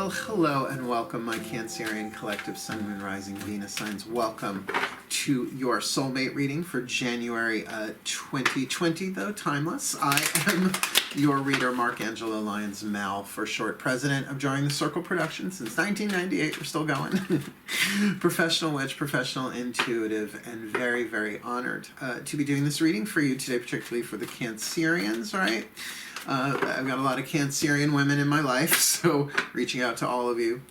Well, hello and welcome, my Cancerian collective Sun, Moon, Rising, Venus signs. Welcome to your soulmate reading for January 2020, though timeless. I am your reader, Mark Angelo Lyons Mal, for short, president of Joining the Circle Productions since 1998. We're still going. Professional witch, professional intuitive, and very, very honored to be doing this reading for you today, particularly for the Cancerians, right? I've got a lot of Cancerian women in my life, so reaching out to all of you.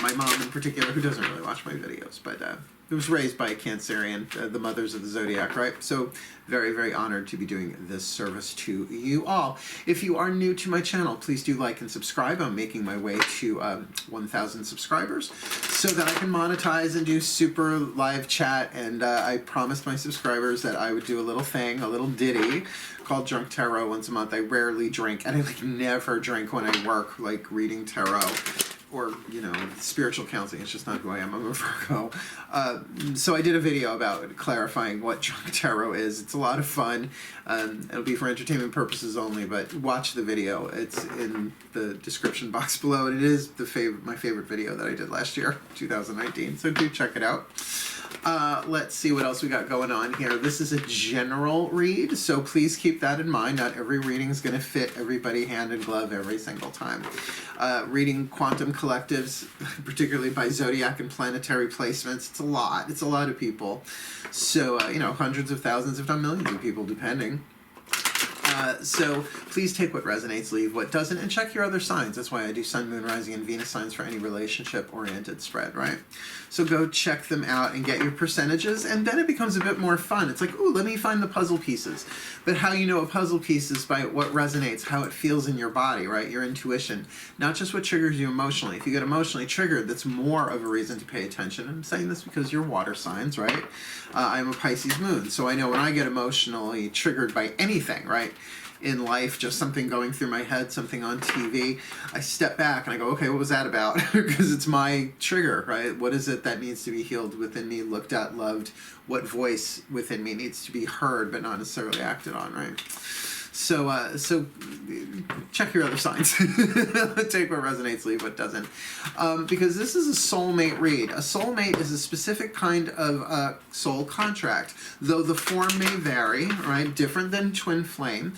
My mom in particular, who doesn't really watch my videos, but was raised by a Cancerian, the mothers of the zodiac, right? So very, very honored to be doing this service to you all. If you are new to my channel, please do like and subscribe. I'm making my way to 1,000 subscribers so that I can monetize and do super live chat. And I promised my subscribers that I would do a little thing, a little ditty called Drunk Tarot once a month. I rarely drink, and I never drink when I work, like reading tarot or, you know, spiritual counseling. It's just not who I am. I'm a Virgo. So I did a video about clarifying what Drunk Tarot is. It's a lot of fun. It'll be for entertainment purposes only, but watch the video. It's in the description box below, and it is my favorite video that I did last year, 2019. So do check it out. Let's see what else we got going on here. This is a general read, so please keep that in mind. Not every reading is going to fit everybody hand in glove every single time. Reading quantum collectives, particularly by zodiac and planetary placements, it's a lot. It's a lot of people. So, you know, hundreds of thousands, if not millions of people, depending. So please take what resonates, leave what doesn't, and check your other signs. That's why I do Sun, Moon, Rising, and Venus signs for any relationship-oriented spread, right? So go check them out and get your percentages, and then it becomes a bit more fun. It's like, ooh, let me find the puzzle pieces. But how you know a puzzle piece is by what resonates, how it feels in your body, right? Your intuition, not just what triggers you emotionally. If you get emotionally triggered, that's more of a reason to pay attention. I'm saying this because you're water signs, right? I'm a Pisces moon, so I know when I get emotionally triggered by anything, right? In life, just something going through my head, something on TV, I step back and I go, okay, what was that about? Because it's my trigger, right? What is it that needs to be healed within me, looked at, loved? What voice within me needs to be heard but not necessarily acted on, right? So, check your other signs. Take what resonates, leave what doesn't. Because this is a soulmate read. A soulmate is a specific kind of soul contract, though the form may vary, right? Different than twin flame.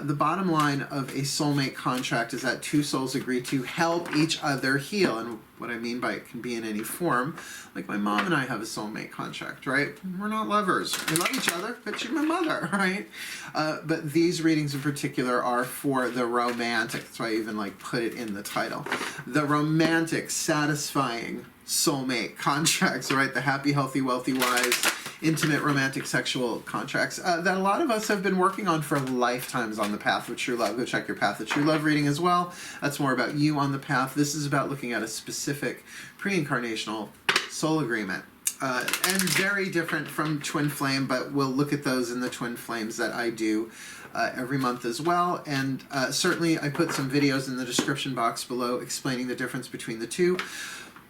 The bottom line of a soulmate contract is that two souls agree to help each other heal. And what I mean by it can be in any form. Like my mom and I have a soulmate contract, right? We're not lovers. We love each other, but she's my mother, right? But these readings in particular are for the romantic. That's why I even like put it in the title. The romantic, satisfying soulmate contracts, right? The happy, healthy, wealthy, wise, intimate, romantic, sexual contracts that a lot of us have been working on for lifetimes on the path of true love. Go check your Path of True Love reading as well. That's more about you on the path. This is about looking at a specific pre-incarnational soul agreement. And very different from twin flame, but we'll look at those in the twin flames that I do every month as well. And certainly I put some videos in the description box below explaining the difference between the two.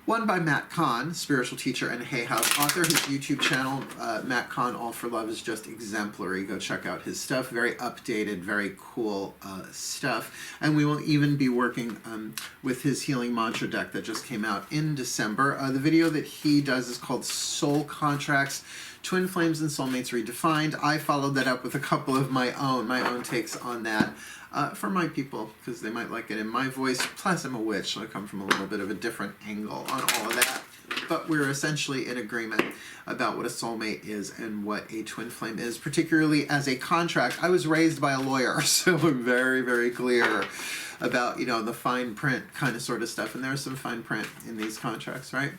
One by Matt Kahn, spiritual teacher and Hay House author. His YouTube channel, Matt Kahn All for Love, is just exemplary. Go check out his stuff. Very updated, very cool stuff. And we will even be working with his healing mantra deck that just came out in December. The video that he does is called Soul Contracts, Twin Flames and Soulmates Redefined. I followed that up with a couple of my own takes on that. For my people, because they might like it in my voice. Plus, I'm a witch, so I come from a little bit of a different angle on all of that. But we're essentially in agreement about what a soulmate is and what a twin flame is, particularly as a contract. I was raised by a lawyer, so I'm very, very clear about, you know, the fine print kind of sort of stuff. And there's some fine print in these contracts, right?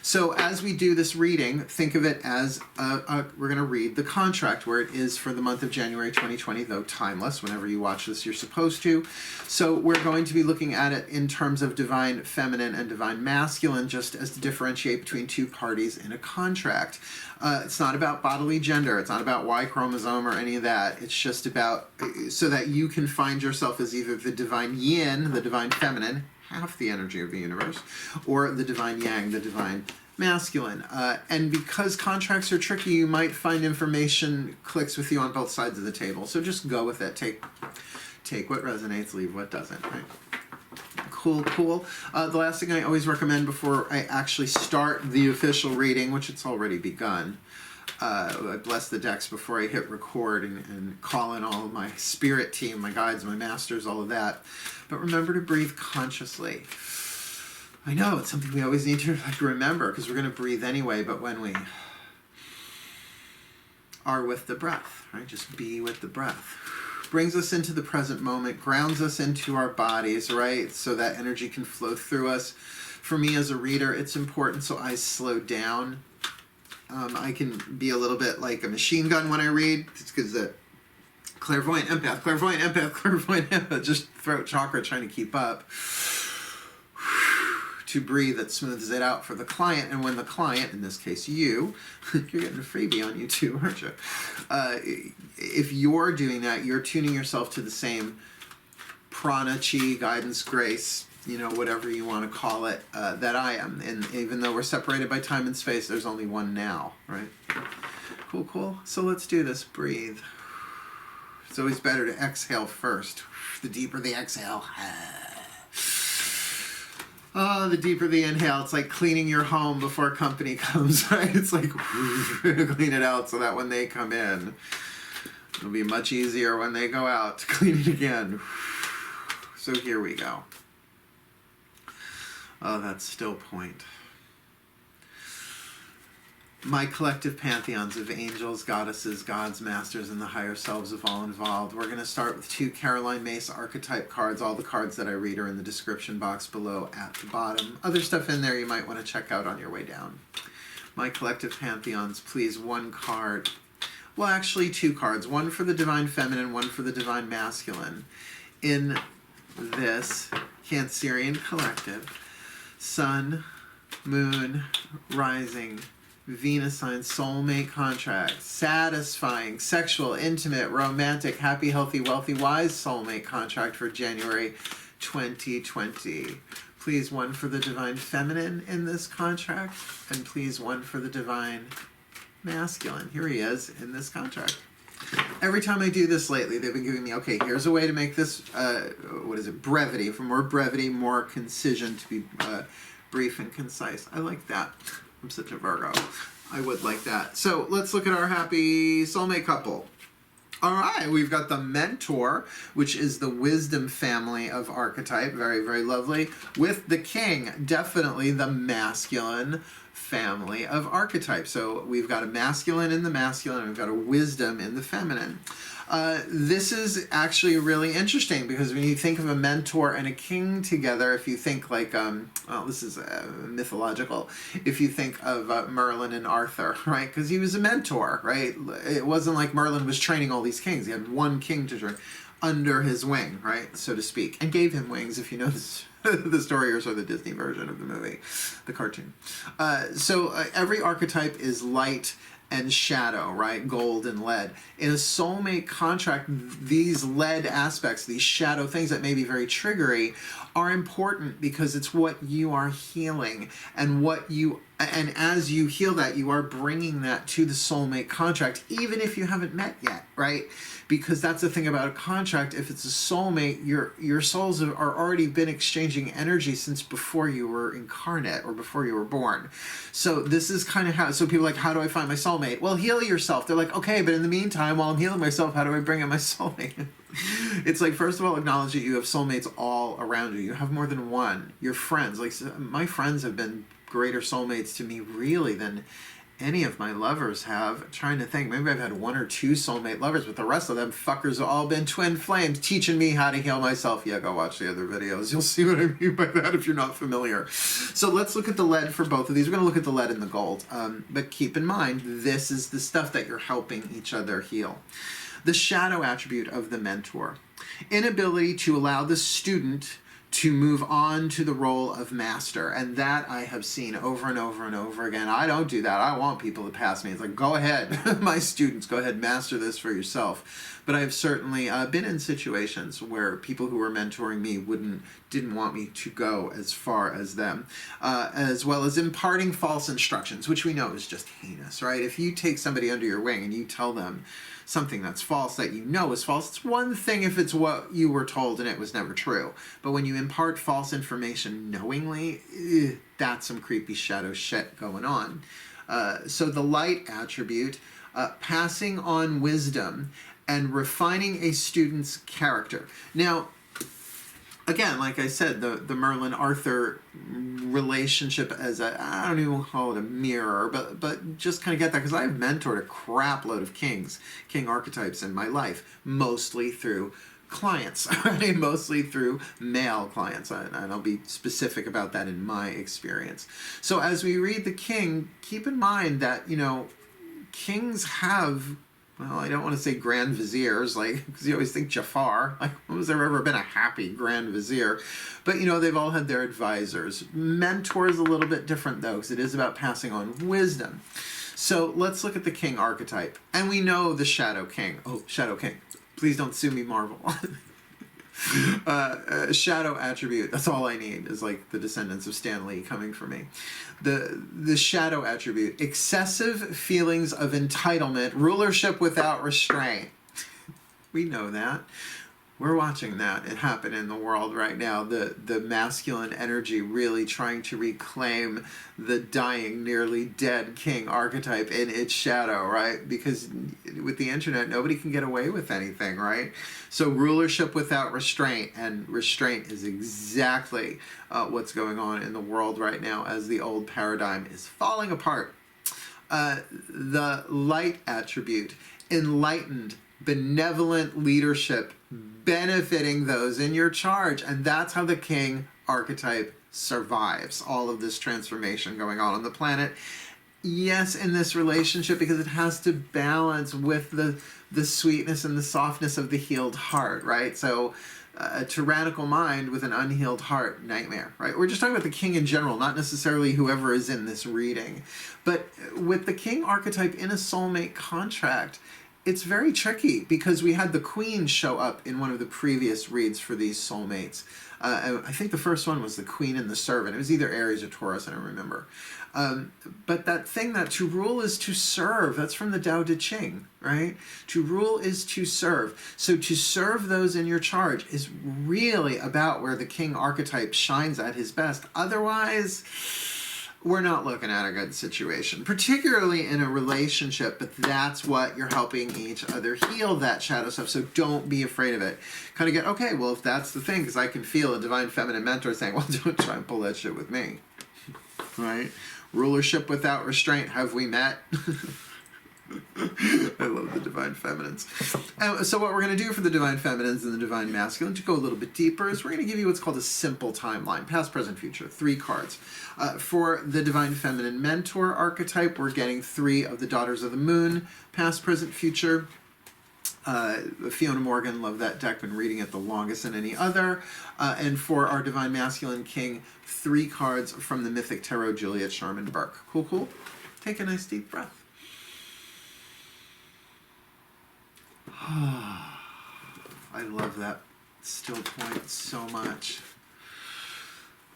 So as we do this reading, think of it as we're going to read the contract where it is for the month of January 2020, though timeless. Whenever you watch this, you're supposed to. So we're going to be looking at it in terms of divine feminine and divine masculine, just as to differentiate between two parties in a contract. It's not about bodily gender. It's not about Y chromosome or any of that. It's just about so that you can find yourself as either the divine yin, the divine feminine, half the energy of the universe, or the divine yang, the divine masculine. And because contracts are tricky, you might find information clicks with you on both sides of the table. So just go with it. Take what resonates, leave what doesn't, right? Cool. The last thing I always recommend before I actually start the official reading, which it's already begun, I bless the decks before I hit record and call in all of my spirit team, my guides, my masters, all of that. But remember to breathe consciously. I know it's something we always need to remember because we're going to breathe anyway, but when we are with the breath, right? Just be with the breath. Brings us into the present moment, grounds us into our bodies, right? So that energy can flow through us. For me as a reader, it's important so I slow down. I can be a little bit like a machine gun when I read. It's because the clairvoyant, empath, just throat chakra trying to keep up. To breathe, that smooths it out for the client. And when the client, in this case you, you're getting a freebie on you too, aren't you? If you're doing that, you're tuning yourself to the same prana, chi, guidance, grace, whatever you want to call it, that I am. And even though we're separated by time and space, there's only one now, right? Cool. So let's do this. Breathe. It's always better to exhale first. The deeper the exhale. Oh, the deeper the inhale. It's like cleaning your home before company comes, right? It's like clean it out so that when they come in, it'll be much easier when they go out to clean it again. So here we go. Oh, that still point. My collective pantheons of angels, goddesses, gods, masters, and the higher selves of all involved. We're going to start with 2 Caroline Myss archetype cards. All the cards that I read are in the description box below at the bottom. Other stuff in there you might want to check out on your way down. My collective pantheons, please, 1 card. Well, actually 2 cards. 1 for the divine feminine, 1 for the divine masculine. In this Cancerian collective, Sun, Moon, Rising, Venus sign, soulmate contract, satisfying, sexual, intimate, romantic, happy, healthy, wealthy, wise soulmate contract for January 2020. Please 1 for the divine feminine in this contract, and please 1 for the divine masculine. Here he is in this contract. Every time I do this lately, they've been giving me, okay, here's a way to make this, brevity, for more brevity, more concision, to be brief and concise. I like that. I'm such a Virgo. I would like that. So let's look at our happy soulmate couple. All right, we've got the Mentor, which is the wisdom family of archetype. Very, very lovely. With the King, definitely the masculine family of archetype. So we've got a masculine in the masculine, and we've got a wisdom in the feminine. This is actually really interesting because when you think of a mentor and a king together, if you think like, well, this is mythological, if you think of Merlin and Arthur, right? Because he was a mentor, right? It wasn't like Merlin was training all these kings. He had one king to train under his wing, right, so to speak, and gave him wings, if you know this. The story, or so the Disney version of the movie, the cartoon. So every archetype is light and shadow, right? Gold and lead. In a soulmate contract, these lead aspects, these shadow things that may be very triggery, are important because it's what you are healing, and as you heal that, you are bringing that to the soulmate contract, even if you haven't met yet, right? Because that's the thing about a contract. If it's a soulmate, your souls are already been exchanging energy since before you were incarnate or before you were born. So this is kind of how, so people are like, how do I find my soulmate? Well, heal yourself. They're like, okay, but in the meantime, while I'm healing myself, how do I bring in my soulmate? It's like, first of all, acknowledge that you have soulmates all around you. You have more than one. Your friends, like my friends have been greater soulmates to me really than any of my lovers have. I'm trying to think, maybe I've had 1 or 2 soulmate lovers, but the rest of them fuckers have all been twin flames teaching me how to heal myself. Yeah, go watch the other videos. You'll see what I mean by that if you're not familiar. So let's look at the lead for both of these. We're going to look at the lead and the gold. But keep in mind, this is the stuff that you're helping each other heal. The shadow attribute of the mentor. Inability to allow the student to move on to the role of master. And that I have seen over and over and over again. I don't do that. I want people to pass me. It's like, go ahead, my students, go ahead, master this for yourself. But I've certainly been in situations where people who were mentoring me didn't want me to go as far as them, as well as imparting false instructions, which we know is just heinous, right? If you take somebody under your wing and you tell them something that's false that you know is false. It's one thing if it's what you were told and it was never true. But when you impart false information knowingly, that's some creepy shadow shit going on. So the light attribute, passing on wisdom and refining a student's character. Now, again, like I said, the Merlin-Arthur relationship as I don't even call it a mirror, but just kind of get that, because I've mentored a crap load of king archetypes in my life, mostly through clients, right? Mostly through male clients, and I'll be specific about that in my experience. So as we read the king, keep in mind that, you know, kings have, well, I don't want to say grand viziers, like, because you always think Jafar, like, when was there ever been a happy grand vizier? But, you know, they've all had their advisors. Mentors a little bit different, though, because it is about passing on wisdom. So let's look at the king archetype. And we know the Shadow King. Oh, Shadow King. Please don't sue me, Marvel. Shadow attribute, that's all I need, is like the descendants of Stan Lee coming for me. The shadow attribute, excessive feelings of entitlement, rulership without restraint. We know that. We're watching that. It happen in the world right now. The masculine energy really trying to reclaim the dying, nearly dead king archetype in its shadow, right? Because with the internet, nobody can get away with anything, right? So rulership without restraint, and restraint is exactly what's going on in the world right now as the old paradigm is falling apart. The light attribute, enlightened, benevolent leadership, benefiting those in your charge. And that's how the king archetype survives all of this transformation going on the planet. Yes, in this relationship, because it has to balance with the sweetness and the softness of the healed heart, right? So a tyrannical mind with an unhealed heart, nightmare, right? We're just talking about the king in general, not necessarily whoever is in this reading. But with the king archetype in a soulmate contract, it's very tricky, because we had the queen show up in one of the previous reads for these soulmates. I think the first one was the queen and the servant. It was either Aries or Taurus, I don't remember. But that thing that to rule is to serve, that's from the Tao Te Ching, right? To rule is to serve. So to serve those in your charge is really about where the king archetype shines at his best. Otherwise, we're not looking at a good situation, particularly in a relationship, but that's what you're helping each other heal, that shadow stuff. So don't be afraid of it. Kind of get, okay, well, if that's the thing, because I can feel a divine feminine mentor saying, well, don't try and pull that shit with me, right? Rulership without restraint, have we met? I love the divine feminines. So what we're going to do for the divine feminines and the divine masculine, to go a little bit deeper, is we're going to give you what's called a simple timeline, past, present, future, 3 cards. For the divine feminine mentor archetype, we're getting 3 of the daughters of the moon, past, present, future. Fiona Morgan, love that deck, been reading it the longest than any other. And for our divine masculine king, 3 cards from the mythic tarot, Juliet Sharman Burke. Cool, cool? Take a nice deep breath. I love that still point so much.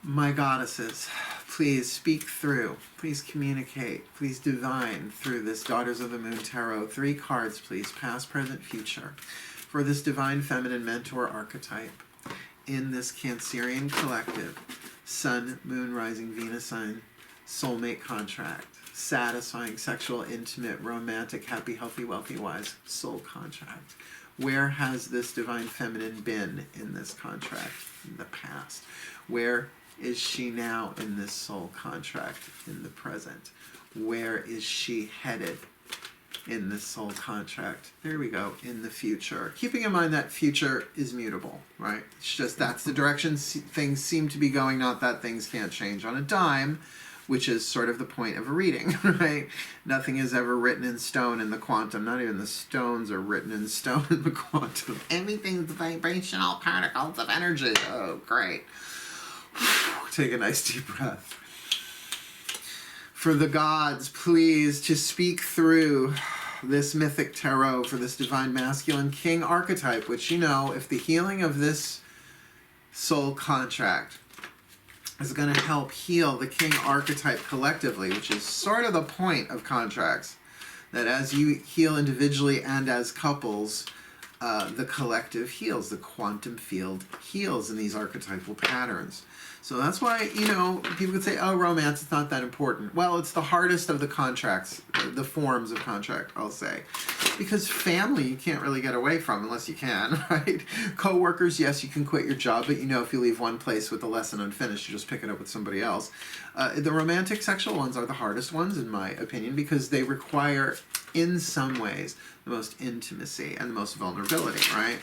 My goddesses, please speak through, please communicate, please divine through this Daughters of the Moon Tarot. 3 cards, please, past, present, future, for this divine feminine mentor archetype in this Cancerian collective, Sun, Moon, Rising, Venus sign, soulmate contract. Satisfying, sexual, intimate, romantic, happy, healthy, wealthy, wise, soul contract. Where has this divine feminine been in this contract in the past? Where is she now in this soul contract in the present? Where is she headed in this soul contract? There we go, in the future. Keeping in mind that future is mutable, right? It's just that's the direction things seem to be going, not that things can't change on a dime, which is sort of the point of a reading, right? Nothing is ever written in stone in the quantum. Not even the stones are written in stone in the quantum. Everything's vibrational particles of energy. Oh, great. Take a nice deep breath. For the gods, please, to speak through this mythic tarot for this divine masculine king archetype, which, you know, if the healing of this soul contract is going to help heal the king archetype collectively, which is sort of the point of contracts. that as you heal individually and as couples, the collective heals, the quantum field heals in these archetypal patterns. So that's why, you know, people could say, oh, romance is not that important. Well, it's the hardest of the contracts, the forms of contract, I'll say. Because family, you can't really get away from unless you can, right? Co-workers, yes, you can quit your job, but you know if you leave one place with a lesson unfinished, you just pick it up with somebody else. The romantic sexual ones are the hardest ones, in my opinion, because they require, in some ways, the most intimacy and the most vulnerability, right?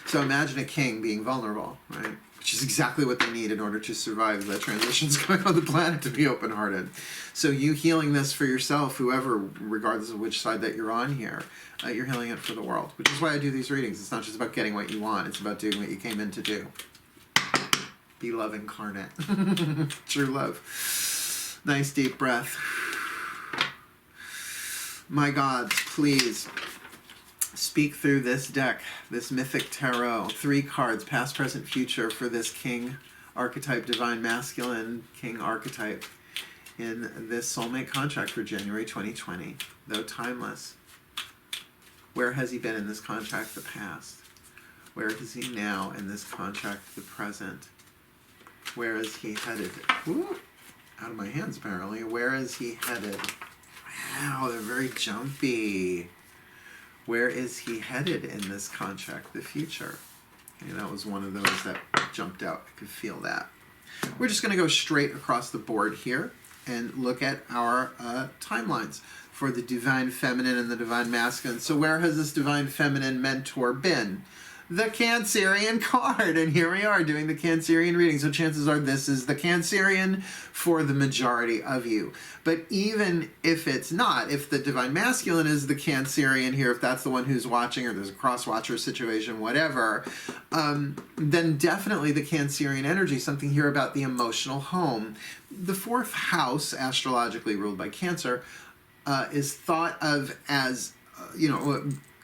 So imagine a king being vulnerable, right? Which is exactly what they need in order to survive the transitions going on the planet, to be open-hearted. So you healing this for yourself, whoever, regardless of which side that you're on here, you're healing it for the world. Which is why I do these readings. It's not just about getting what you want. It's about doing what you came in to do. Be love incarnate. True love. Nice deep breath. My gods, please speak through this deck, this mythic tarot. 3 cards, past, present, future, for this king archetype, divine masculine king archetype in this soulmate contract for January 2020. Though timeless, where has he been in this contract, the past? Where is he now in this contract, the present? Where is he headed? Ooh, out of my hands apparently. Where is he headed? Wow, they're very jumpy. Where is he headed in this contract, the future? Okay, that was one of those that jumped out. I could feel that. We're just going to go straight across the board here and look at our timelines for the divine feminine and the divine masculine. So where has this divine feminine mentor been? The Cancerian card, and here we are doing the Cancerian reading. So chances are this is the Cancerian for the majority of you. But even if it's not, if the divine masculine is the Cancerian here, if that's the one who's watching, or there's a cross-watcher situation, whatever, then definitely the Cancerian energy, something here about the emotional home. The 4th house, astrologically ruled by Cancer, is thought of as,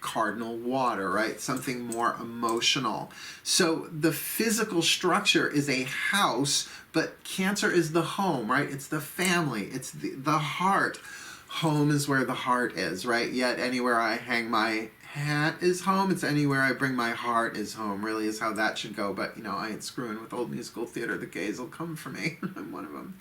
cardinal water, right? Something more emotional. So the physical structure is a house, but Cancer is the home, right? It's the family. It's the heart. Home is where the heart is, right? Yet anywhere I hang my hat is home. It's anywhere I bring my heart is home, really is how that should go. But, I ain't screwing with old musical theater. The gays will come for me. I'm one of them.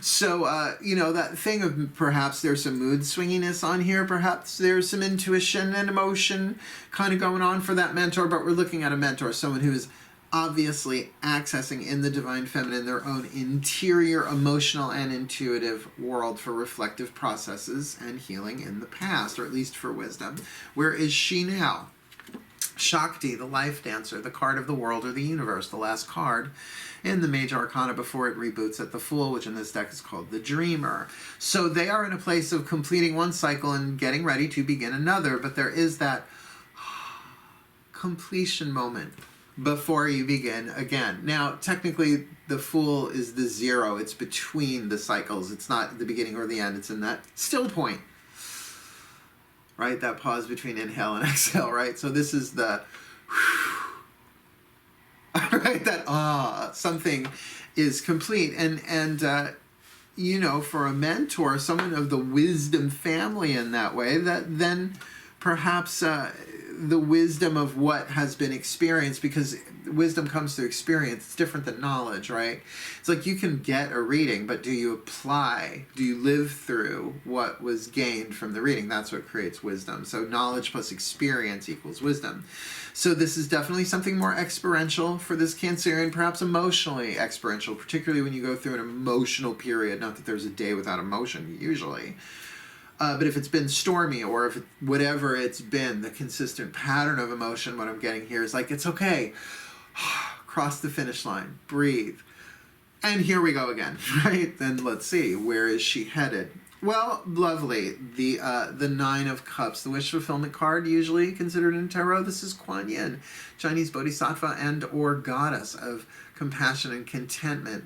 So, that thing of perhaps there's some mood swinginess on here. Perhaps there's some intuition and emotion kind of going on for that mentor. But we're looking at a mentor, someone who is obviously accessing in the divine feminine their own interior emotional and intuitive world for reflective processes and healing in the past, or at least for wisdom. Where is she now? Shakti, the life dancer, the card of the world or the universe, the last card in the major arcana before it reboots at the Fool, which in this deck is called the Dreamer. So they are in a place of completing one cycle and getting ready to begin another, but there is that completion moment before you begin again. Now, technically, the Fool is the 0. It's between the cycles. It's not the beginning or the end. It's in that still point, right? That pause between inhale and exhale, right? So this is the, right? That, something is complete. And for a mentor, someone of the wisdom family in that way, that then perhaps the wisdom of what has been experienced, because wisdom comes through experience. It's different than knowledge, right? It's like you can get a reading, but do you apply? Do you live through what was gained from the reading? That's what creates wisdom. So knowledge plus experience equals wisdom. So this is definitely something more experiential for this Cancerian, perhaps emotionally experiential, particularly when you go through an emotional period. Not that there's a day without emotion, usually. But if it's been stormy, or if whatever it's been, the consistent pattern of emotion, what I'm getting here is like, it's okay. Cross the finish line. Breathe. And here we go again, right? Then let's see. Where is she headed? Well, lovely. The 9 of Cups, the wish fulfillment card, usually considered in tarot. This is Kuan Yin, Chinese bodhisattva and or goddess of compassion and contentment.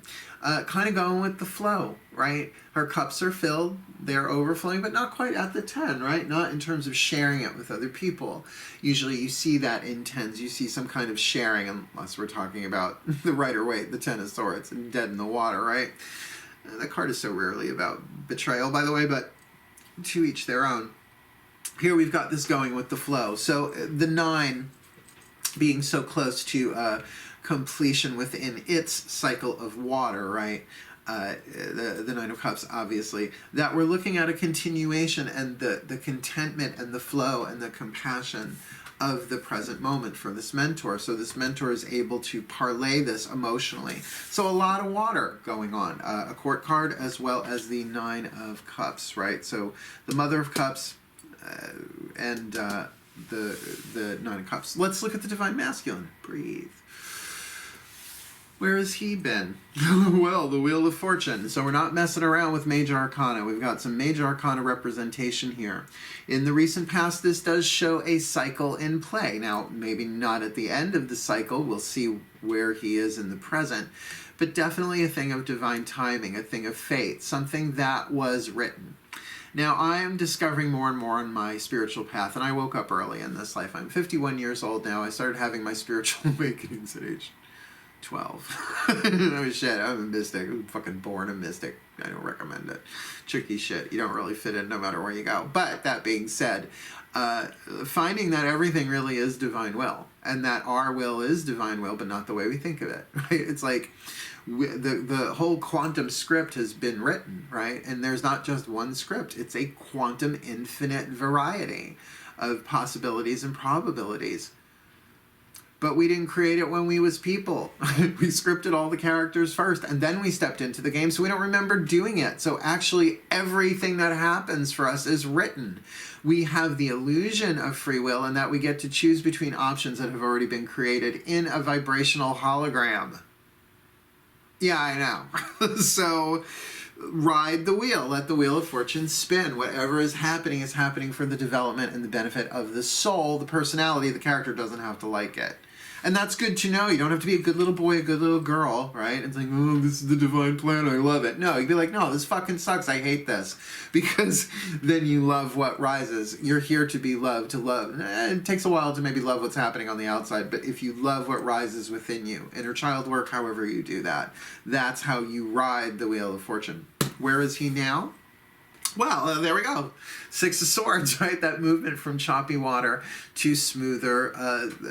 Kind of going with the flow, right? Her cups are filled, they're overflowing, but not quite at the 10, right? Not in terms of sharing it with other people. Usually you see that in 10s, you see some kind of sharing, unless we're talking about the Rider-Waite, the 10 of Swords, and Dead in the Water, right? That card is so rarely about betrayal, by the way, but to each their own. here we've got this going with the flow. So the 9 being so close to completion within its cycle of water, right? The 9 of Cups, obviously, that we're looking at a continuation and the contentment and the flow and the compassion of the present moment for this mentor. So this mentor is able to parlay this emotionally. So a lot of water going on. A court card as well as the 9 of Cups, right? So the Mother of Cups and the 9 of Cups. Let's look at the Divine Masculine. Breathe. Where has he been? Well, the Wheel of Fortune. So we're not messing around with Major Arcana. We've got some Major Arcana representation here. In the recent past, this does show a cycle in play. Now, maybe not at the end of the cycle. We'll see where he is in the present. But definitely a thing of divine timing, a thing of fate, something that was written. Now, I am discovering more and more on my spiritual path, and I woke up early in this life. I'm 51 years old now. I started having my spiritual awakenings at age 12. No shit, I'm a mystic. I'm fucking born a mystic. I don't recommend it. Tricky shit. You don't really fit in no matter where you go. But that being said, finding that everything really is divine will, and that our will is divine will, but not the way we think of it, right? It's like the whole quantum script has been written, right? And there's not just one script. It's a quantum infinite variety of possibilities and probabilities. But we didn't create it when we was people. We scripted all the characters first, and then we stepped into the game, so we don't remember doing it. So actually, everything that happens for us is written. We have the illusion of free will, and that we get to choose between options that have already been created in a vibrational hologram. Yeah, I know. So ride the wheel. Let the Wheel of Fortune spin. Whatever is happening for the development and the benefit of the soul, the personality. The character doesn't have to like it. And that's good to know. You don't have to be a good little boy, a good little girl, right? It's like, oh, this is the divine plan, I love it. No, you'd be like, no, this fucking sucks, I hate this. Because then you love what rises. You're here to be loved, to love. It takes a while to maybe love what's happening on the outside, but if you love what rises within you, inner child work, however you do that, that's how you ride the Wheel of Fortune. Where is he now? Well, there we go. 6 of Swords, right? That movement from choppy water to smoother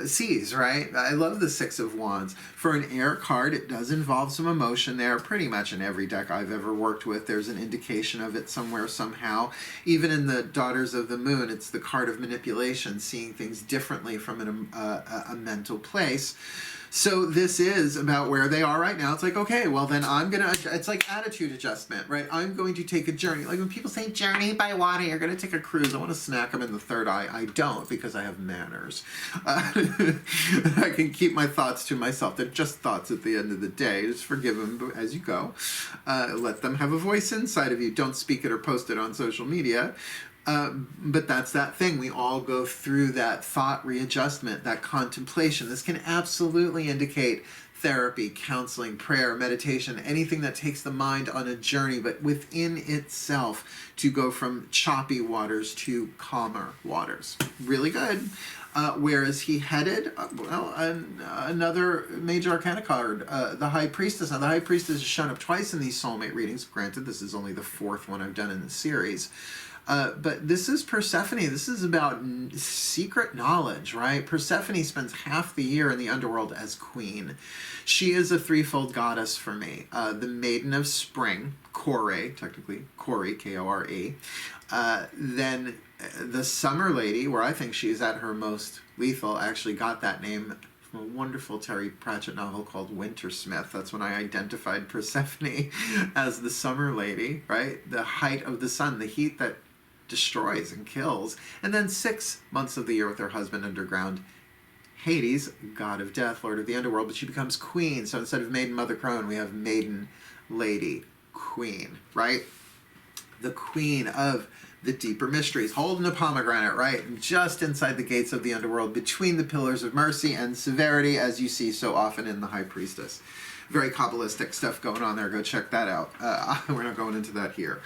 seas, right? I love the 6 of Wands. For an air card, it does involve some emotion there. Pretty much in every deck I've ever worked with, there's an indication of it somewhere, somehow. Even in the Daughters of the Moon, it's the card of manipulation, seeing things differently from a mental place. So this is about where they are right now. It's like, okay, well then it's like attitude adjustment, right? I'm going to take a journey. Like when people say journey by water, you're going to take a cruise. I want to smack them in the third eye. I don't, because I have manners. I can keep my thoughts to myself. They're just thoughts at the end of the day. Just forgive them as you go. Let them have a voice inside of you. Don't speak it or post it on social media. But that's that thing. We all go through that thought readjustment, that contemplation. This can absolutely indicate therapy, counseling, prayer, meditation, anything that takes the mind on a journey, but within itself to go from choppy waters to calmer waters. Really good. Where is he headed? Well, another major arcana card, the High Priestess. Now, the High Priestess has shown up twice in these soulmate readings. Granted, this is only the 4th one I've done in the series. But this is Persephone. This is about secret knowledge, right? Persephone spends half the year in the underworld as queen. She is a threefold goddess for me. The Maiden of Spring, Kore, technically, Kore, K-O-R-E. Then the Summer Lady, where I think she is at her most lethal, actually got that name from a wonderful Terry Pratchett novel called Wintersmith. That's when I identified Persephone as the Summer Lady, right? The height of the sun, the heat that destroys and kills. And then 6 months of the year with her husband underground, Hades, god of death, lord of the underworld, but she becomes queen. So instead of maiden, mother, crone, we have maiden, lady, queen, right? The queen of the deeper mysteries, holding a pomegranate, right? Just inside the gates of the underworld, between the pillars of mercy and severity, as you see so often in the High Priestess. Very Kabbalistic stuff going on there. Go check that out. We're not going into that here.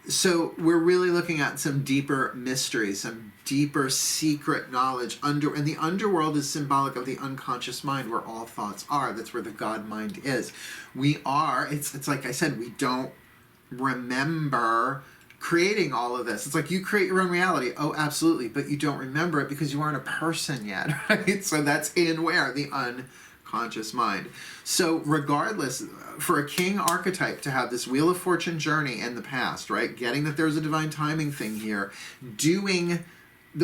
So we're really looking at some deeper mysteries, some deeper secret knowledge. And the underworld is symbolic of the unconscious mind, where all thoughts are. That's where the God mind is. We are, it's like I said, we don't remember creating all of this. It's like you create your own reality. Oh, absolutely. But you don't remember it because you aren't a person yet, right? So that's in where? The unconscious mind. So regardless, for a king archetype to have this Wheel of Fortune journey in the past, right? Getting that there's a divine timing thing here, doing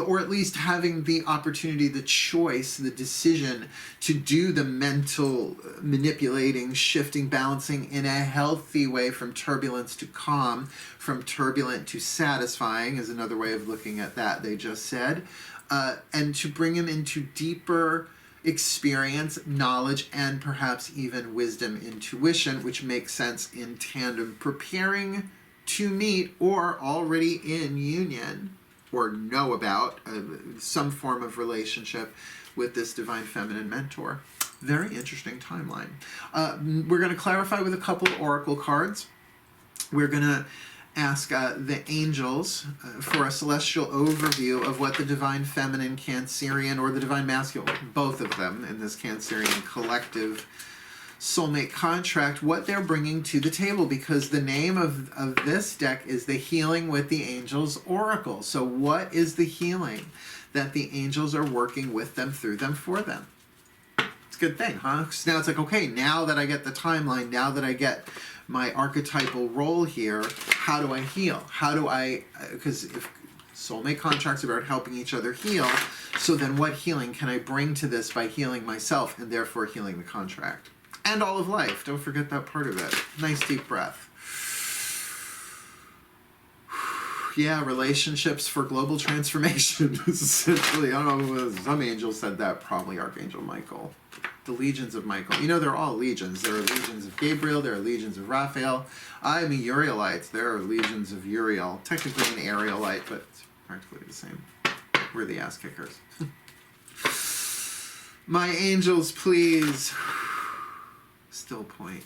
or at least having the opportunity, the choice, the decision to do the mental manipulating, shifting, balancing in a healthy way from turbulence to calm, from turbulent to satisfying is another way of looking at that, they just said. And to bring him into deeper experience, knowledge, and perhaps even wisdom, intuition, which makes sense in tandem, preparing to meet or already in union or know about some form of relationship with this divine feminine mentor. Very interesting timeline. We're going to clarify with a couple of oracle cards. We're going to ask the angels for a celestial overview of what the divine feminine Cancerian or the divine masculine, both of them in this Cancerian collective soulmate contract, what they're bringing to the table, because the name of this deck is the Healing with the Angels Oracle. So what is the healing that the angels are working with them, through them, for them? It's a good thing, huh? So now it's like, okay, now that I get the timeline, now that I get my archetypal role here, how do I heal? How do I, because if soulmate contracts are about helping each other heal, so then what healing can I bring to this by healing myself and therefore healing the contract? And all of life. Don't forget that part of it. Nice deep breath. Yeah, relationships for global transformation. Essentially, I don't know, some angel said that, probably Archangel Michael. The legions of Michael. You know, they're all legions. There are legions of Gabriel, there are legions of Raphael. I mean, Urielites, there are legions of Uriel. Technically an Arielite, but it's practically the same. We're the ass kickers. My angels, please. Still point.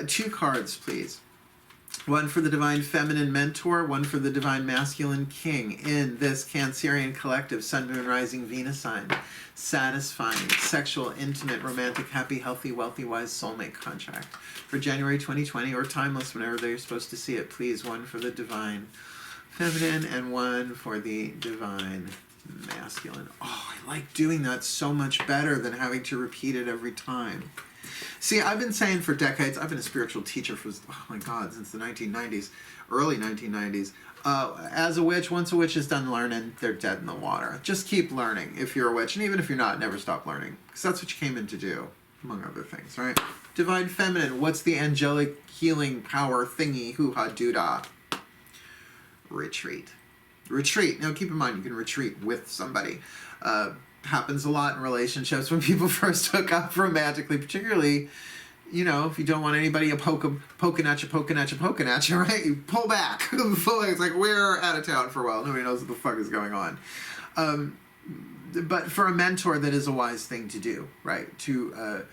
Two cards, please. One for the divine feminine mentor, one for the divine masculine king in this Cancerian collective Sun, Moon, Rising, Venus sign. Satisfying, sexual, intimate, romantic, happy, healthy, wealthy, wise soulmate contract for January 2020 or timeless whenever they're supposed to see it. Please, one for the divine feminine and one for the divine masculine. Oh, I like doing that so much better than having to repeat it every time. See, I've been saying for decades, I've been a spiritual teacher for, oh my God, since the 1990s, early 1990s. As a witch, once a witch is done learning, they're dead in the water. Just keep learning if you're a witch, and even if you're not, never stop learning, because that's what you came in to do, among other things, right? Divine feminine, what's the angelic healing power thingy, hoo-ha, doo-dah? Retreat. Retreat. Now, keep in mind, you can retreat with somebody. Happens a lot in relationships when people first hook up romantically, particularly, you know, if you don't want anybody poking at you, right? You pull back. It's like, we're out of town for a while. Nobody knows what the fuck is going on. But for a mentor, that is a wise thing to do, right? To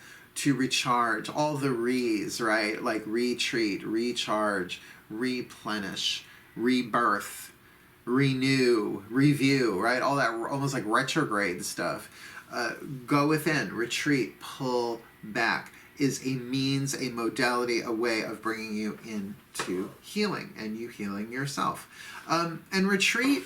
recharge, all the re's, right? Like retreat, recharge, replenish, rebirth, renew, review, right? All that almost like retrograde stuff. Go within, retreat, pull back is a means, a modality, a way of bringing you into healing and you healing yourself. And retreat,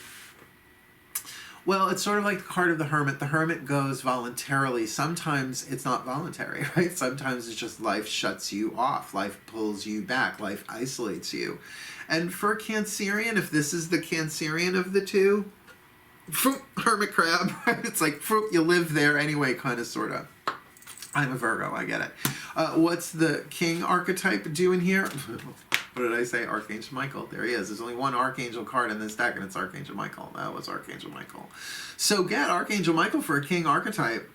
well, it's sort of like the card of the hermit. The hermit goes voluntarily. Sometimes it's not voluntary, right? Sometimes it's just life shuts you off. Life pulls you back. Life isolates you. And for Cancerian, if this is the Cancerian of the two, hermit crab, right? It's like, you live there anyway, kind of, sort of. I'm a Virgo, I get it. What's the king archetype doing here? What did I say? Archangel Michael. There he is. There's only one Archangel card in this deck, and it's Archangel Michael. That was Archangel Michael. So get Archangel Michael for a king archetype.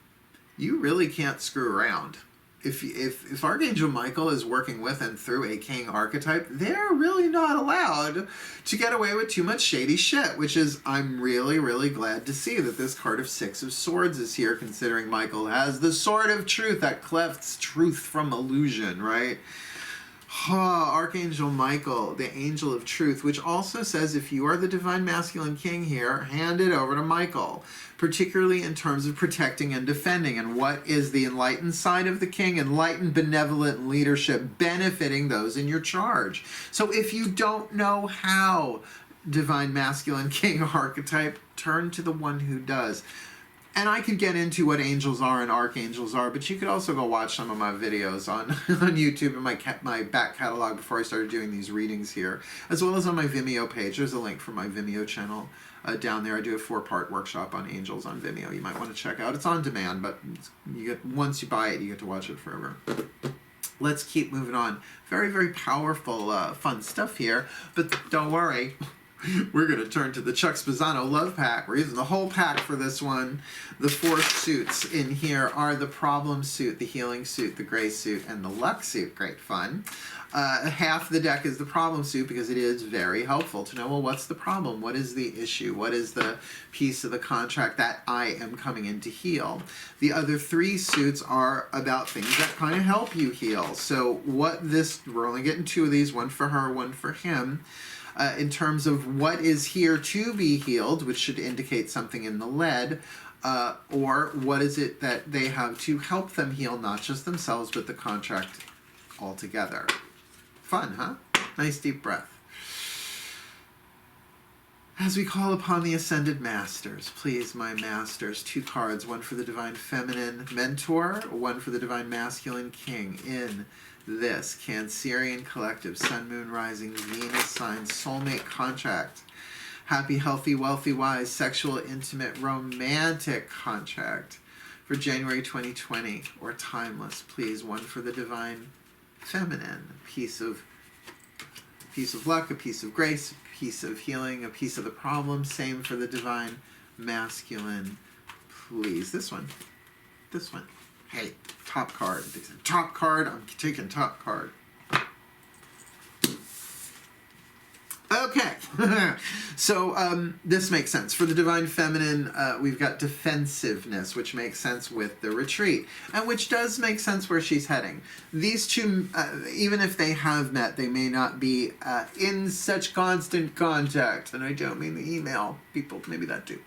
You really can't screw around. If Archangel Michael is working with and through a king archetype, they're really not allowed to get away with too much shady shit, which is, I'm really, really glad to see that this card of Six of Swords is here, considering Michael has the sword of truth that clefts truth from illusion, right? Archangel Michael, the angel of truth, which also says if you are the divine masculine king here, hand it over to Michael, particularly in terms of protecting and defending. And what is the enlightened side of the king? Enlightened, benevolent leadership, benefiting those in your charge. So if you don't know how, divine masculine king archetype, turn to the one who does. And I could get into what angels are and archangels are, but you could also go watch some of my videos on YouTube and my back catalog before I started doing these readings here, as well as on my Vimeo page. There's a link for my Vimeo channel down there. I do a 4-part workshop on angels on Vimeo. You might want to check out. It's on demand, but once you buy it, you get to watch it forever. Let's keep moving on. Very, very powerful, fun stuff here, but don't worry. We're going to turn to the Chuck Spezzano Love Pack. We're using the whole pack for this one. The 4 suits in here are the Problem suit, the Healing suit, the Gray suit, and the Luck suit. Great fun. Half the deck is the Problem suit because it is very helpful to know, well, what's the problem? What is the issue? What is the piece of the contract that I am coming in to heal? The other 3 suits are about things that kind of help you heal. So we're only getting 2 of these, one for her, one for him. In terms of what is here to be healed, which should indicate something in the lead, or what is it that they have to help them heal, not just themselves, but the contract altogether. Fun, huh? Nice deep breath. As we call upon the Ascended Masters, please, my Masters, 2 cards, one for the Divine Feminine Mentor, one for the Divine Masculine King in this Cancerian Collective, Sun, Moon, Rising, Venus sign, soulmate contract, happy, healthy, wealthy, wise, sexual, intimate, romantic contract for January 2020, or timeless, please, one for the Divine Feminine, a piece of luck, a piece of grace, a piece of healing, a piece of the problem, same for the Divine Masculine, please, this one. Hey, top card. Top card, I'm taking top card. Okay, so this makes sense. For the Divine Feminine, we've got defensiveness, which makes sense with the retreat, and which does make sense where she's heading. These two, even if they have met, they may not be in such constant contact, and I don't mean the email people, maybe that too.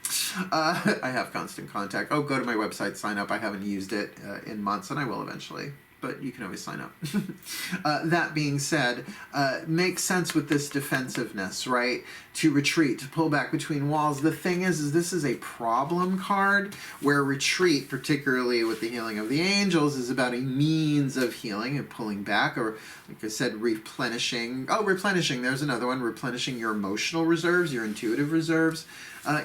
I have constant contact. Oh, go to my website, sign up. I haven't used it in months, and I will eventually. But you can always sign up. That being said, makes sense with this defensiveness, right? To retreat, to pull back between walls. The thing is this is a problem card where retreat, particularly with the healing of the angels, is about a means of healing and pulling back, or like I said, replenishing. Oh, replenishing, there's another one. Replenishing your emotional reserves, your intuitive reserves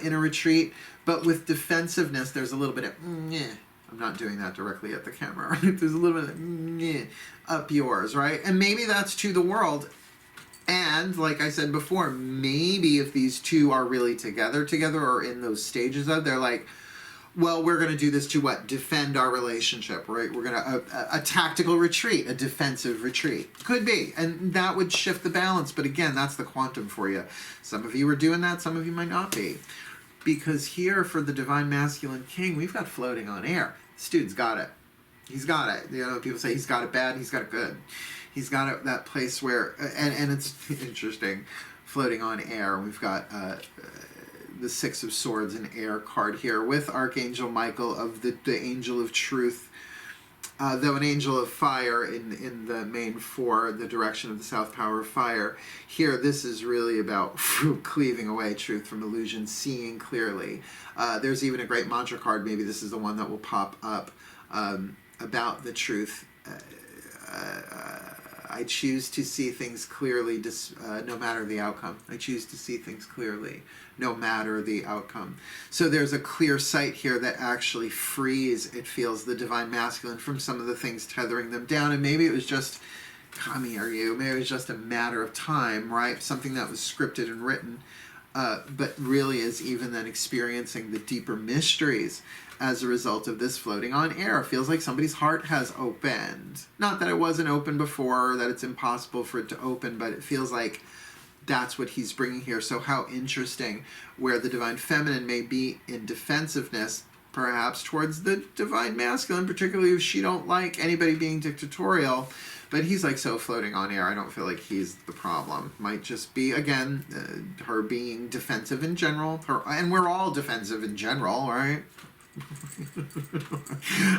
in a retreat. But with defensiveness, there's a little bit of I'm not doing that directly at the camera. There's a little bit of up yours, right? And maybe that's to the world. And like I said before, maybe if these two are really together or in those stages of, they're like, well, we're going to do this to what? Defend our relationship, right? We're going to, a tactical retreat, a defensive retreat. Could be. And that would shift the balance. But again, that's the quantum for you. Some of you are doing that. Some of you might not be. Because here for the Divine Masculine King, we've got floating on air. This dude's got it. He's got it. You know, people say he's got it bad, he's got it good. He's got it, that place where, and it's interesting, floating on air. We've got the 6 of Swords, an air card here with Archangel Michael of the Angel of Truth. Though an angel of fire in the main 4, the direction of the South Power of Fire, here this is really about cleaving away truth from illusion, seeing clearly. There's even a great mantra card, maybe this is the one that will pop up, about the truth. I choose to see things clearly no matter the outcome. I choose to see things clearly no matter the outcome. So there's a clear sight here that actually frees, it feels, the Divine Masculine from some of the things tethering them down. And maybe it was just, come here you, maybe it was just a matter of time, right? Something that was scripted and written, but really is even then experiencing the deeper mysteries as a result of this floating on air. It feels like somebody's heart has opened. Not that it wasn't open before, or that it's impossible for it to open, but it feels like that's what he's bringing here. So how interesting, where the Divine Feminine may be in defensiveness, perhaps towards the Divine Masculine, particularly if she don't like anybody being dictatorial, But he's like so floating on air. I don't feel like he's the problem. Might just be, again, her being defensive in general. And we're all defensive in general, right?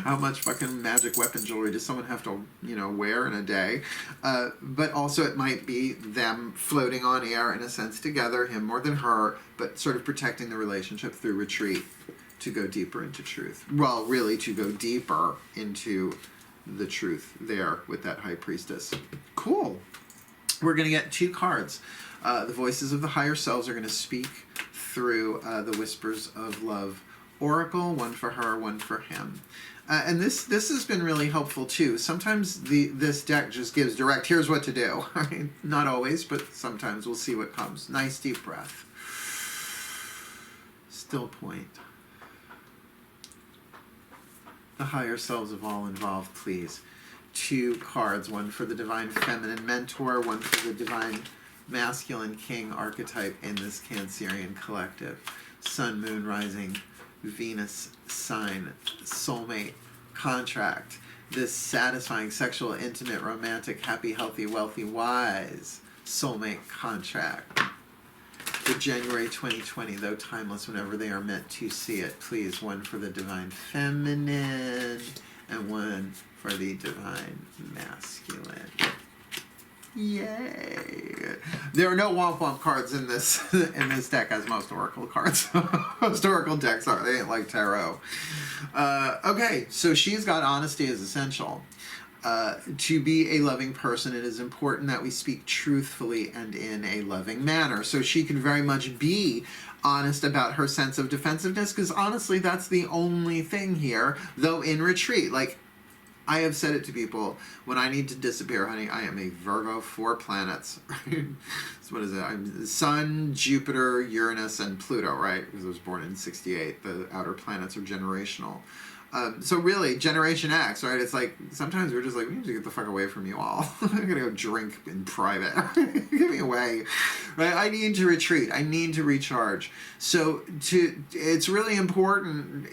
How much fucking magic weapon jewelry does someone have to, wear in a day? But also it might be them floating on air in a sense together, him more than her, but sort of protecting the relationship through retreat to go deeper into truth. Well, really to go deeper into the truth there with that high priestess. Cool. We're going to get 2 cards. The voices of the higher selves are going to speak through the whispers of love oracle, one for her, one for him. And this has been really helpful too. Sometimes this deck just gives direct, here's what to do. I mean, not always, but sometimes we'll see what comes. Nice deep breath. Still point. The higher selves of all involved, please. 2 cards, one for the divine feminine mentor, one for the divine masculine king archetype in this Cancerian collective. Sun, moon, rising, Venus sign, soulmate, contract, this satisfying, sexual, intimate, romantic, happy, healthy, wealthy, wise soulmate contract. For January 2020, though timeless whenever they are meant to see it, please, one for the divine feminine and one for the divine masculine. Yay! There are no womp womp cards in this deck, as most oracle cards. Most oracle decks are. They ain't like tarot. Okay, so she's got honesty as essential. To be a loving person, it is important that we speak truthfully and in a loving manner. So she can very much be honest about her sense of defensiveness, because honestly, that's the only thing here, though in retreat. Like, I have said it to people, when I need to disappear, honey, I am a Virgo, 4 planets. So what is it? I'm Sun, Jupiter, Uranus, and Pluto, right? Because I was born in 68. The outer planets are generational. So really, Generation X, right? It's like, sometimes we're just like, we need to get the fuck away from you all. I'm going to go drink in private. Get me away. Right? I need to retreat. I need to recharge. So it's really important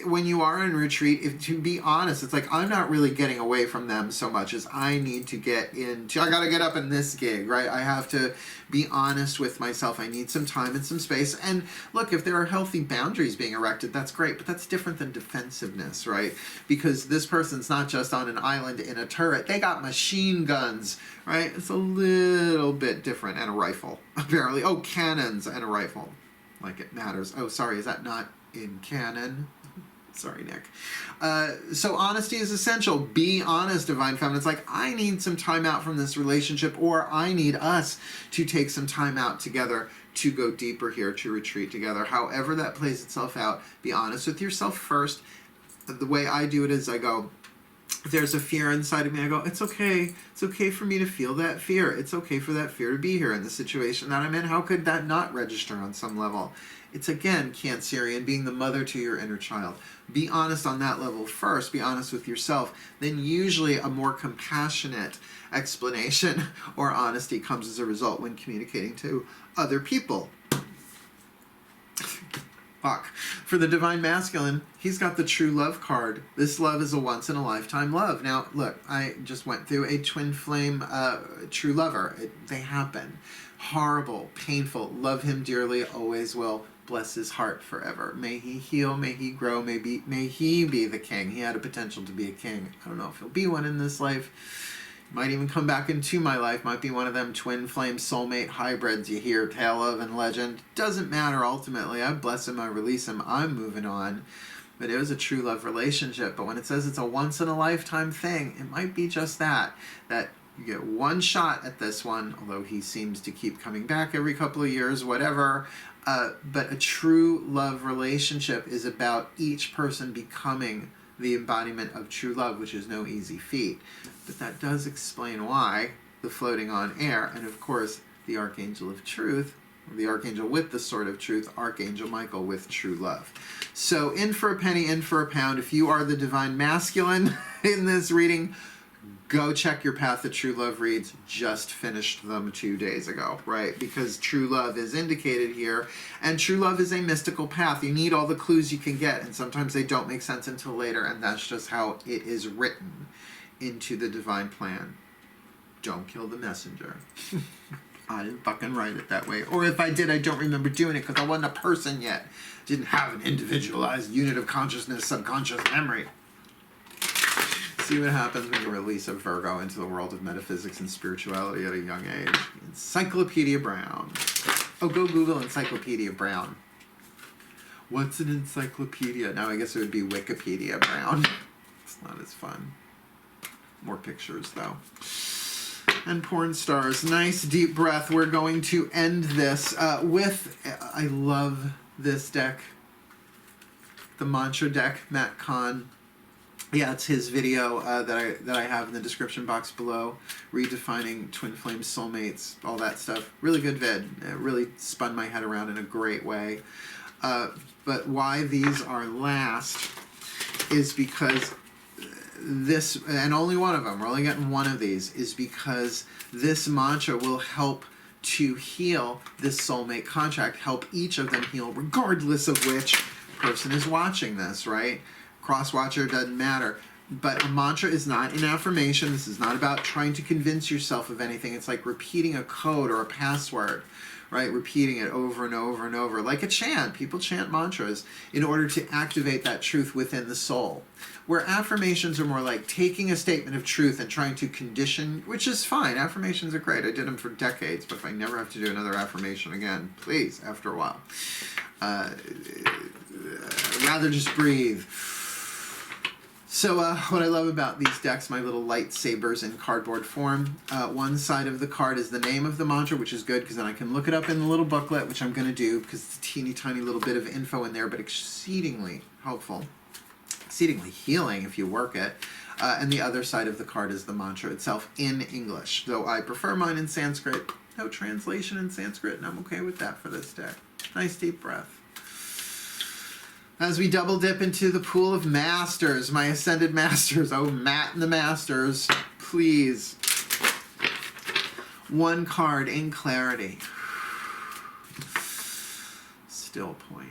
when you are in retreat, to be honest. It's like, I'm not really getting away from them so much as I need to get into, I got to get up in this gig, right? I have to be honest with myself. I need some time and some space. And look, if there are healthy boundaries being erected, that's great, but that's different than defensiveness, right? Because this person's not just on an island in a turret. They got machine guns, right? It's a little bit different. And a rifle, apparently. Oh, cannons and a rifle. Like it matters. Oh, sorry, is that not in canon? Sorry, Nick. So honesty is essential. Be honest, Divine Feminine. It's like, I need some time out from this relationship, or I need us to take some time out together to go deeper here, to retreat together. However that plays itself out, be honest with yourself first. The way I do it is I go, if there's a fear inside of me, I go, it's okay. It's okay for me to feel that fear. It's okay for that fear to be here in the situation that I'm in. How could that not register on some level? It's, again, Cancerian, being the mother to your inner child. Be honest on that level first. Be honest with yourself. Then usually a more compassionate explanation or honesty comes as a result when communicating to other people. Fuck. For the Divine Masculine, he's got the True Love card. This love is a once-in-a-lifetime love. Now, look, I just went through a twin flame true lover. They happen. Horrible, painful, love him dearly, always will. Bless his heart forever. May he heal, may he grow, may he be the king. He had a potential to be a king. I don't know if he'll be one in this life. Might even come back into my life. Might be one of them twin flame soulmate hybrids you hear tale of in legend. Doesn't matter ultimately. I bless him, I release him, I'm moving on. But it was a true love relationship. But when it says it's a once in a lifetime thing, it might be just that you get one shot at this one, although he seems to keep coming back every couple of years, whatever. But a true love relationship is about each person becoming the embodiment of true love, which is no easy feat. But that does explain why the floating on air, and of course the Archangel of Truth, the Archangel with the Sword of Truth, Archangel Michael with true love. So in for a penny, in for a pound. If you are the Divine Masculine in this reading, go check your Path of True Love reads. Just finished them 2 days ago, right? Because true love is indicated here, and true love is a mystical path. You need all the clues you can get, and sometimes they don't make sense until later, and that's just how it is written into the divine plan. Don't kill the messenger. I didn't fucking write it that way. Or if I did, I don't remember doing it because I wasn't a person yet. Didn't have an individualized unit of consciousness, subconscious memory. See what happens when you release a Virgo into the world of metaphysics and spirituality at a young age. Encyclopedia Brown. Oh, go Google Encyclopedia Brown. What's an encyclopedia? Now I guess it would be Wikipedia Brown. It's not as fun. More pictures though. And porn stars. Nice deep breath. We're going to end this with, I love this deck. The Mantra deck, Matt Kahn. Yeah, it's his video that I have in the description box below. Redefining twin flame soulmates, all that stuff. Really good vid. It really spun my head around in a great way. But why these are last is because this, and only one of them, we're only getting one of these, is because this mantra will help to heal this soulmate contract, help each of them heal, regardless of which person is watching this, right? Cross-watcher, doesn't matter. But a mantra is not an affirmation. This is not about trying to convince yourself of anything. It's like repeating a code or a password, right? Repeating it over and over and over. Like a chant. People chant mantras in order to activate that truth within the soul. Where affirmations are more like taking a statement of truth and trying to condition, which is fine. Affirmations are great. I did them for decades, but if I never have to do another affirmation again, please, after a while. Rather just breathe. So what I love about these decks, my little lightsabers in cardboard form, one side of the card is the name of the mantra, which is good because then I can look it up in the little booklet, which I'm going to do because it's a teeny tiny little bit of info in there, but exceedingly helpful, exceedingly healing if you work it. And the other side of the card is the mantra itself in English, though I prefer mine in Sanskrit. No translation in Sanskrit, and I'm okay with that for this deck. Nice deep breath. As we double dip into the pool of masters, my ascended masters, oh, Matt and the masters, please. One card in clarity. Still point.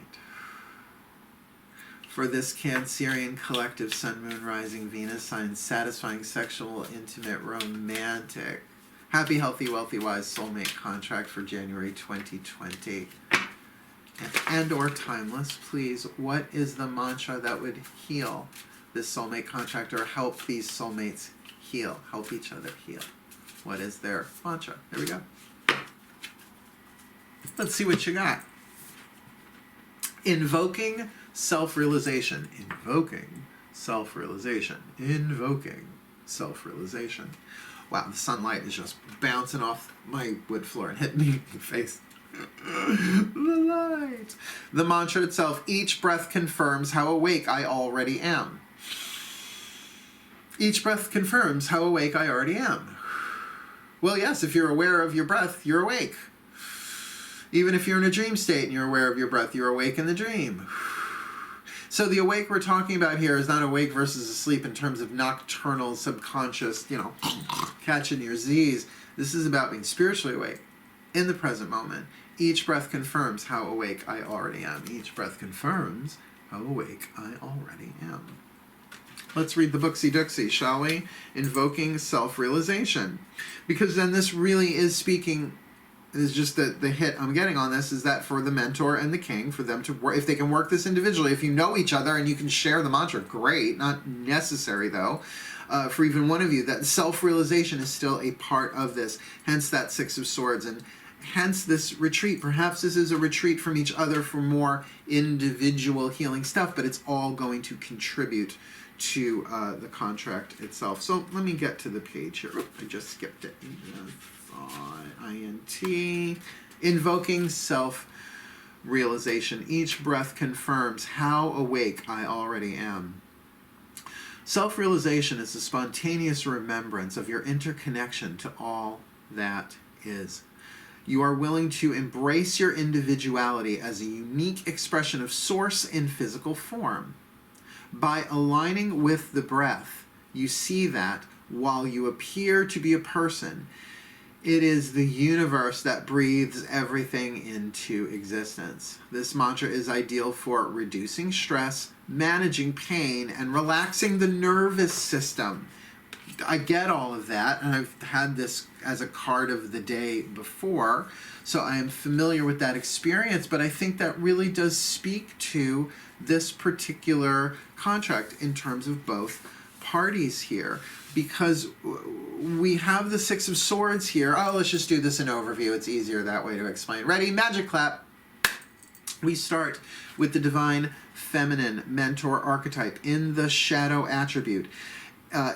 For this Cancerian collective Sun, Moon, Rising, Venus sign, satisfying, sexual, intimate, romantic, happy, healthy, wealthy, wise soulmate contract for January 2020. And or timeless, please, what is the mantra that would heal this soulmate contract or help these soulmates heal, help each other heal? What is their mantra? There we go. Let's see what you got. Invoking self-realization. Invoking self-realization. Invoking self-realization. Wow, the sunlight is just bouncing off my wood floor and hitting me in the face. The light. The mantra itself, each breath confirms how awake I already am. Each breath confirms how awake I already am. Well, yes, if you're aware of your breath, you're awake. Even if you're in a dream state and you're aware of your breath, you're awake in the dream. So the awake we're talking about here is not awake versus asleep in terms of nocturnal, subconscious, catching your Z's. This is about being spiritually awake in the present moment. Each breath confirms how awake I already am. Each breath confirms how awake I already am. Let's read the booksy-dooksy, shall we? Invoking self-realization. Because then this really is speaking, is just the hit I'm getting on this, is that for the mentor and the king, for them to work, if they can work this individually, if you know each other and you can share the mantra, great. Not necessary, though. For even one of you, that self-realization is still a part of this. Hence that Six of Swords, and hence this retreat. Perhaps this is a retreat from each other for more individual healing stuff, but it's all going to contribute to the contract itself. So let me get to the page here. Oop, I just skipped it. INT. Invoking self-realization. Each breath confirms how awake I already am. Self-realization is a spontaneous remembrance of your interconnection to all that is. You are willing to embrace your individuality as a unique expression of source in physical form. By aligning with the breath, you see that while you appear to be a person, it is the universe that breathes everything into existence. This mantra is ideal for reducing stress, managing pain, and relaxing the nervous system. I get all of that, and I've had this as a card of the day before, so I am familiar with that experience, but I think that really does speak to this particular contract in terms of both parties here, because we have the Six of Swords here. Oh, let's just do this in overview. It's easier that way to explain. Ready? Magic clap. We start with the Divine Feminine Mentor archetype in the shadow attribute.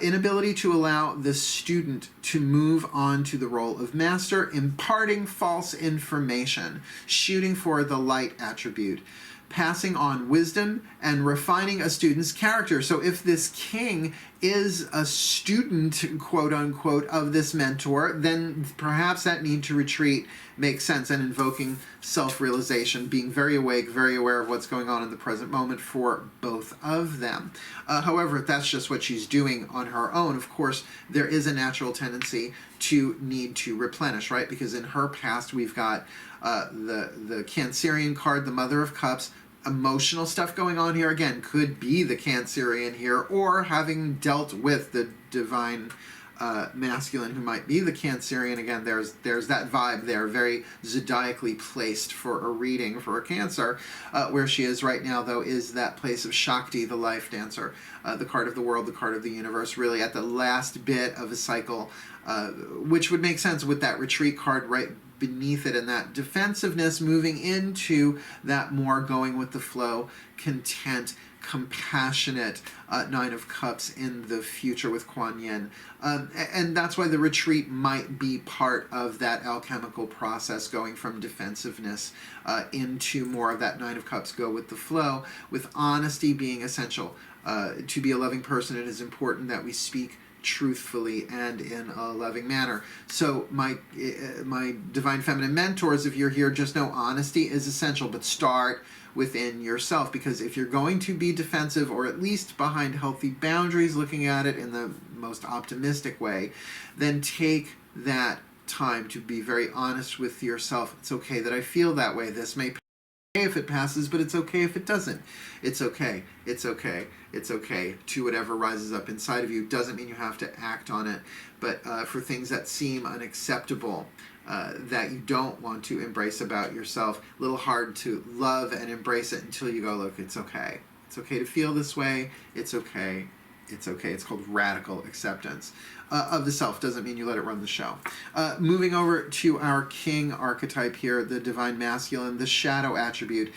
Inability to allow the student to move on to the role of master, imparting false information, shooting for the light attribute, passing on wisdom, and refining a student's character. So if this king is a student, quote unquote, of this mentor, then perhaps that need to retreat makes sense, and invoking self-realization, being very awake, very aware of what's going on in the present moment for both of them. However, if that's just what she's doing on her own, of course, there is a natural tendency to need to replenish, right? Because in her past, we've got the Cancerian card, the Mother of Cups. Emotional stuff going on here, again, could be the Cancerian here, or having dealt with the divine masculine who might be the Cancerian. Again, there's that vibe there, very zodiacally placed for a reading for a Cancer. Where she is right now, though, is that place of Shakti, the life dancer, the card of the world, the card of the universe, really at the last bit of a cycle, which would make sense with that retreat card right beneath it, and that defensiveness moving into that more going with the flow, content, compassionate Nine of Cups in the future with Kuan Yin. And that's why the retreat might be part of that alchemical process, going from defensiveness into more of that Nine of Cups, go with the flow, with honesty being essential. To be a loving person, it is important that we speak truthfully and in a loving manner. So my divine feminine mentors, if you're here, just know honesty is essential, but start within yourself, because if you're going to be defensive, or at least behind healthy boundaries, looking at it in the most optimistic way, then take that time to be very honest with yourself. It's okay that I feel that way. This may if it passes, but it's okay if it doesn't. It's okay. It's okay. It's okay to whatever rises up inside of you. Doesn't mean you have to act on it, but for things that seem unacceptable, that you don't want to embrace about yourself, a little hard to love and embrace it until you go, look, it's okay. It's okay to feel this way. It's okay. It's okay. It's called radical acceptance of the self. Doesn't mean you let it run the show. Moving over to our king archetype here, the divine masculine, the shadow attribute.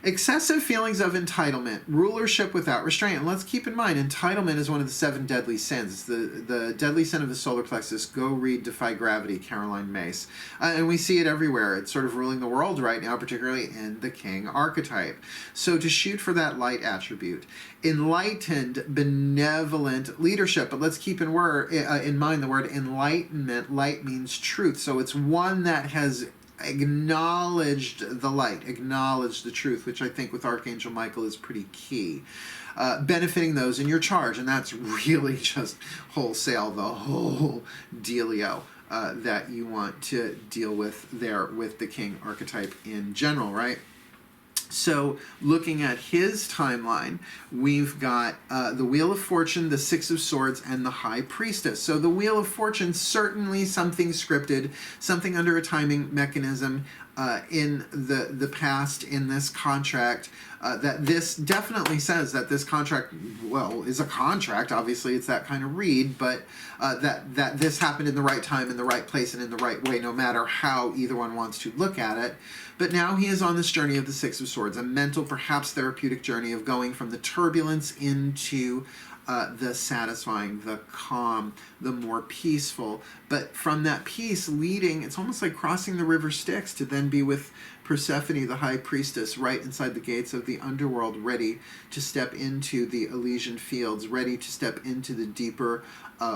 Excessive feelings of entitlement, rulership without restraint. And let's keep in mind, entitlement is one of the 7 deadly sins. The deadly sin of the solar plexus. Go read Defy Gravity, Caroline Myss. And we see it everywhere. It's sort of ruling the world right now, particularly in the king archetype. So to shoot for that light attribute. Enlightened, benevolent leadership. But let's keep in mind the word enlightenment. Light means truth. So it's one that has acknowledged the light, acknowledged the truth, which I think with Archangel Michael is pretty key. Benefiting those in your charge, and that's really just wholesale, the whole dealio that you want to deal with there with the king archetype in general, right? So looking at his timeline, we've got the Wheel of Fortune, the Six of Swords, and the High Priestess. So the Wheel of Fortune, certainly something scripted, something under a timing mechanism in the past in this contract. That this definitely says that this contract, well, is a contract. Obviously, it's that kind of read, but that this happened in the right time, in the right place, and in the right way, no matter how either one wants to look at it. But now he is on this journey of the Six of Swords, a mental, perhaps therapeutic journey of going from the turbulence into the satisfying, the calm, the more peaceful. But from that peace leading, it's almost like crossing the river Styx to then be with Persephone, the high priestess, right inside the gates of the underworld, ready to step into the Elysian fields, ready to step into the deeper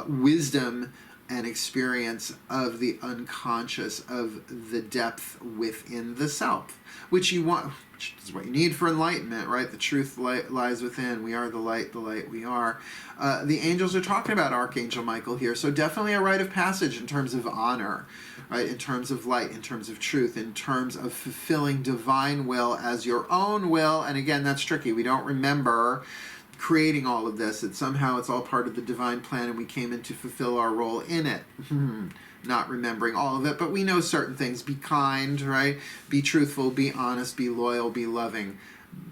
wisdom and experience of the unconscious, of the depth within the self, which you want, which is what you need for enlightenment, right? The truth lies within. We are the light we are. The angels are talking about Archangel Michael here, so definitely a rite of passage in terms of honor, right? In terms of light, in terms of truth, in terms of fulfilling divine will as your own will. And again, that's tricky. We don't remember creating all of this, that somehow it's all part of the divine plan and we came in to fulfill our role in it. Not remembering all of it, but we know certain things. Be kind, right? Be truthful, be honest, be loyal, be loving,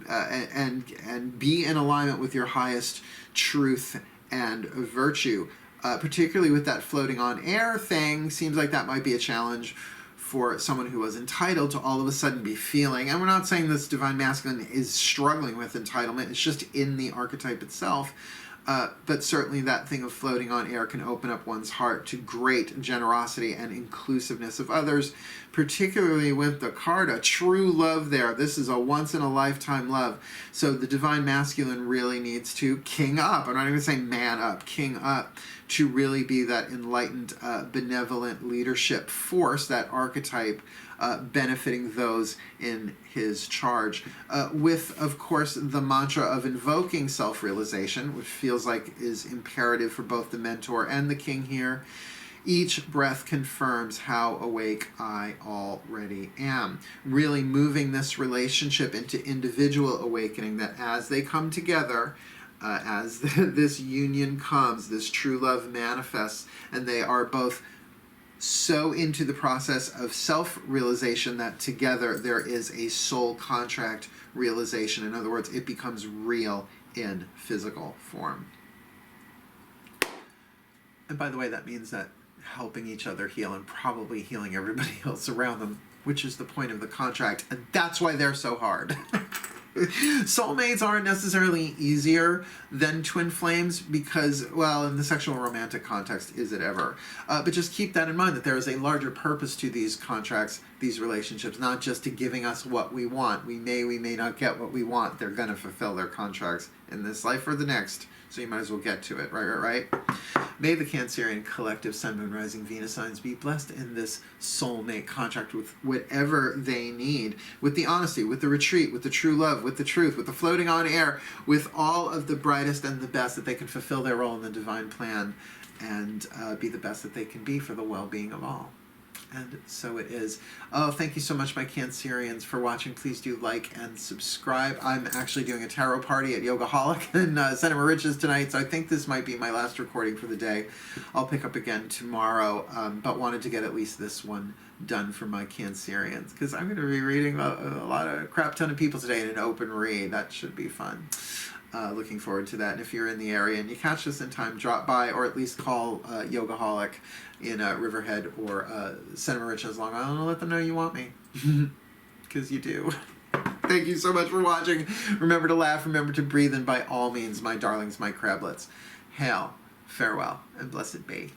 and be in alignment with your highest truth and virtue. Particularly with that floating on air thing, seems like that might be a challenge for someone who was entitled to all of a sudden be feeling, and we're not saying this divine masculine is struggling with entitlement, it's just in the archetype itself, but certainly that thing of floating on air can open up one's heart to great generosity and inclusiveness of others, particularly with the card, a true love there. This is a once-in-a-lifetime love. So the divine masculine really needs to king up. I'm not even saying man up, king up, to really be that enlightened, benevolent leadership force, that archetype, benefiting those in his charge. With, of course, the mantra of invoking self-realization, which feels like is imperative for both the mentor and the king here. Each breath confirms how awake I already am. Really moving this relationship into individual awakening, that as they come together, as this union comes, this true love manifests, and they are both so into the process of self-realization that together there is a soul contract realization. In other words, it becomes real in physical form. And by the way, that means that helping each other heal and probably healing everybody else around them, which is the point of the contract, and that's why they're so hard. Soulmates aren't necessarily easier than twin flames because, well, in the sexual romantic context, is it ever? But just keep that in mind, that there is a larger purpose to these contracts, these relationships, not just to giving us what we want. We may not get what we want. They're going to fulfill their contracts in this life or the next. So you might as well get to it, right? May the Cancerian collective Sun, Moon, Rising, Venus signs be blessed in this soulmate contract with whatever they need, with the honesty, with the retreat, with the true love, with the truth, with the floating on air, with all of the brightest and the best, that they can fulfill their role in the divine plan and be the best that they can be for the well-being of all. And so it is. Oh, thank you so much, my Cancerians, for watching. Please do like and subscribe. I'm actually doing a tarot party at Yogaholic in Santa Mauritius tonight, so I think this might be my last recording for the day. I'll pick up again tomorrow, but wanted to get at least this one done for my Cancerians, because I'm going to be reading a lot of crap ton of people today in an open read. That should be fun. Looking forward to that. And if you're in the area and you catch this in time, drop by or at least call Yogaholic in Riverhead or Santa Mauritius, Long Island, and let them know you want me. Because you do. Thank you so much for watching. Remember to laugh, remember to breathe, and by all means, my darlings, my crablets, hail, farewell, and blessed be.